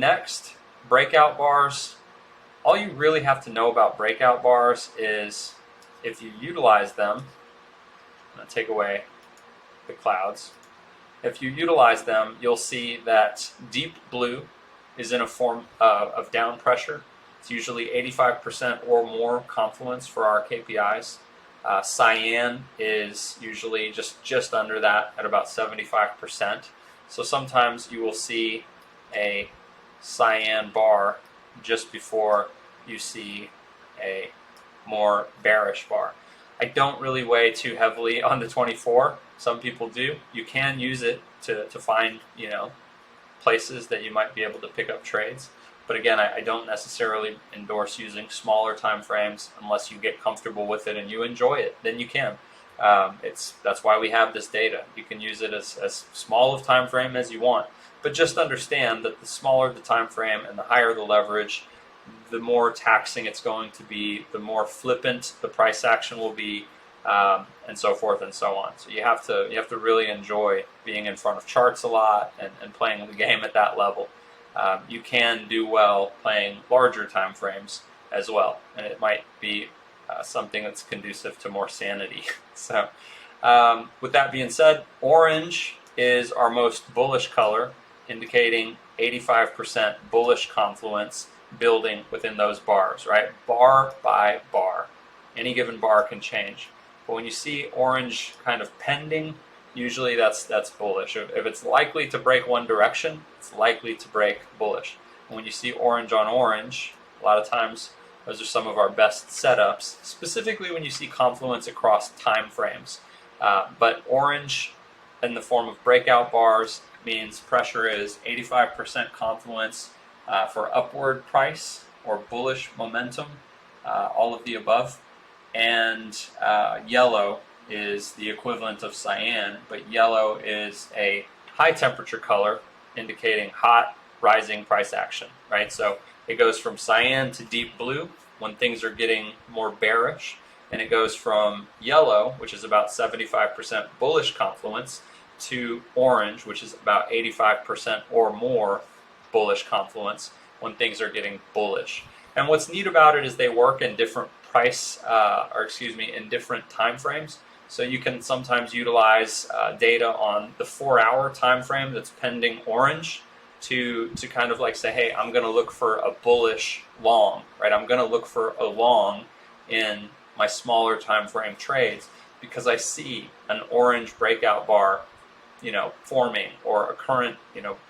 Next, breakout bars. All you really have to know about breakout bars is if you utilize them, I'm going to take away the clouds. If you utilize them, you'll see that deep blue is in a form of down pressure. It's usually 85% or more confluence for our KPIs. Cyan is usually just under that at about 75%. So sometimes you will see a cyan bar just before you see a more bearish bar. I don't really weigh too heavily on the 24. Some people do. You can use it to find, places that you might be able to pick up trades. But again, I don't necessarily endorse using smaller time frames unless you get comfortable with it and you enjoy it. Then you can. That's why we have this data. You can use it as small of time frame as you want. But just understand that the smaller the time frame and the higher the leverage, the more taxing it's going to be, the more flippant the price action will be, and so forth and so on. So you have to really enjoy being in front of charts a lot and playing the game at that level. You can do well playing larger time frames as well, and it might be something that's conducive to more sanity. So with that being said, orange is our most bullish color, indicating 85% bullish confluence building within those bars, right? Bar by bar. Any given bar can change. But when you see orange kind of pending, usually that's bullish. If it's likely to break one direction, it's likely to break bullish. And when you see orange on orange, a lot of times those are some of our best setups, specifically when you see confluence across time frames. But orange in the form of breakout bars means pressure is 85% confluence for upward price or bullish momentum, all of the above. And yellow is the equivalent of cyan, but yellow is a high temperature color indicating hot rising price action, right? So it goes from cyan to deep blue when things are getting more bearish, and it goes from yellow, which is about 75% bullish confluence, to orange, which is about 85% or more bullish confluence when things are getting bullish. And what's neat about it is they work in different in different time frames. So you can sometimes utilize data on the 4-hour time frame that's pending orange to kind of like say, hey, I'm going to look for a bullish long, right? I'm going to look for a long in my smaller time frame trades because I see an orange breakout bar, forming, or a current,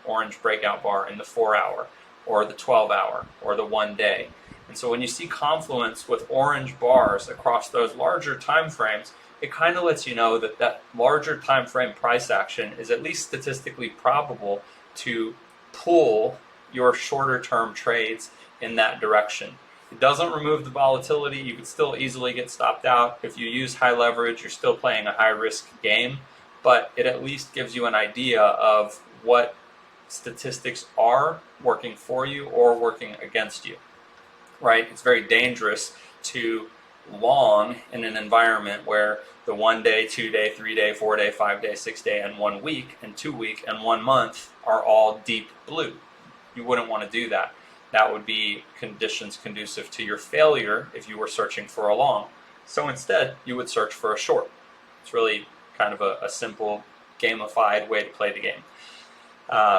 orange breakout bar in the 4-hour or the 12-hour or the 1 day. And so when you see confluence with orange bars across those larger time frames, it kind of lets you know that that larger time frame price action is at least statistically probable to pull your shorter term trades in that direction. It doesn't remove the volatility. You could still easily get stopped out. If you use high leverage, you're still playing a high risk game, but it at least gives you an idea of what statistics are working for you or working against you, right? It's very dangerous to long in an environment where the 1 day, 2 day, 3 day, 4 day, 5 day, 6 day, and 1 week, and 2 week, and 1 month are all deep blue. You wouldn't want to do that. That would be conditions conducive to your failure if you were searching for a long. So instead, you would search for a short. It's really kind of a simple, gamified way to play the game.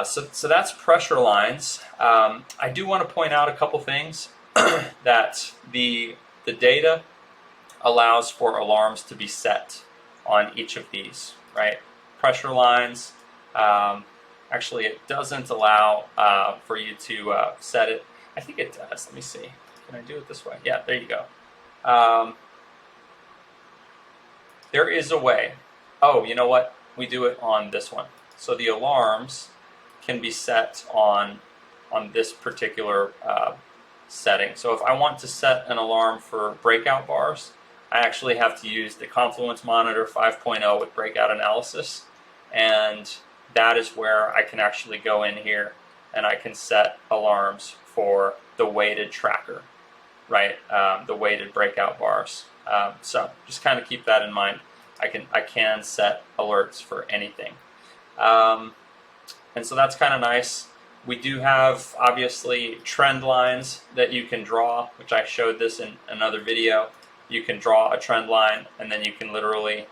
So that's pressure lines. I do want to point out a couple things that the data allows for alarms to be set on each of these, right? Pressure lines, actually it doesn't allow for you to set it. I think it does. Let me see. Can I do it this way? Yeah, there you go. There is a way. Oh, you know what? We do it on this one. So the alarms can be set on this particular setting. So if I want to set an alarm for breakout bars, I actually have to use the Confluence Monitor 5.0 with breakout analysis, and that is where I can actually go in here and I can set alarms for the weighted tracker, right? The weighted breakout bars. So just kind of keep that in mind. I can set alerts for anything, and so that's kind of nice. We do have, obviously, trend lines that you can draw, which I showed this in another video. You can draw a trend line, and then you can literally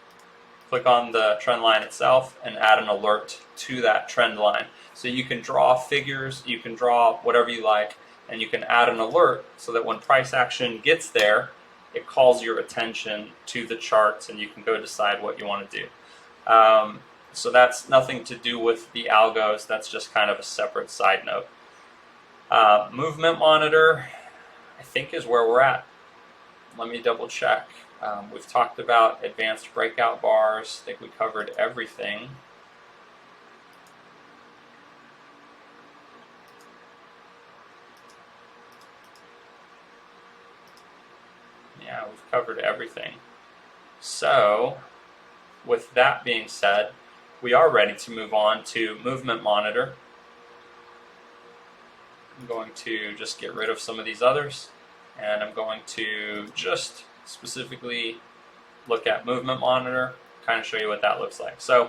click on the trend line itself and add an alert to that trend line. So you can draw figures, you can draw whatever you like, and you can add an alert so that when price action gets there, it calls your attention to the charts and you can go decide what you want to do. So that's nothing to do with the algos, that's just kind of a separate side note. Movement monitor, I think, is where we're at. Let me double check. We've talked about advanced breakout bars. I think we covered everything. Yeah, we've covered everything. So, with that being said, we are ready to move on to movement monitor. I'm going to just get rid of some of these others, and I'm going to just specifically look at movement monitor, kind of show you what that looks like. So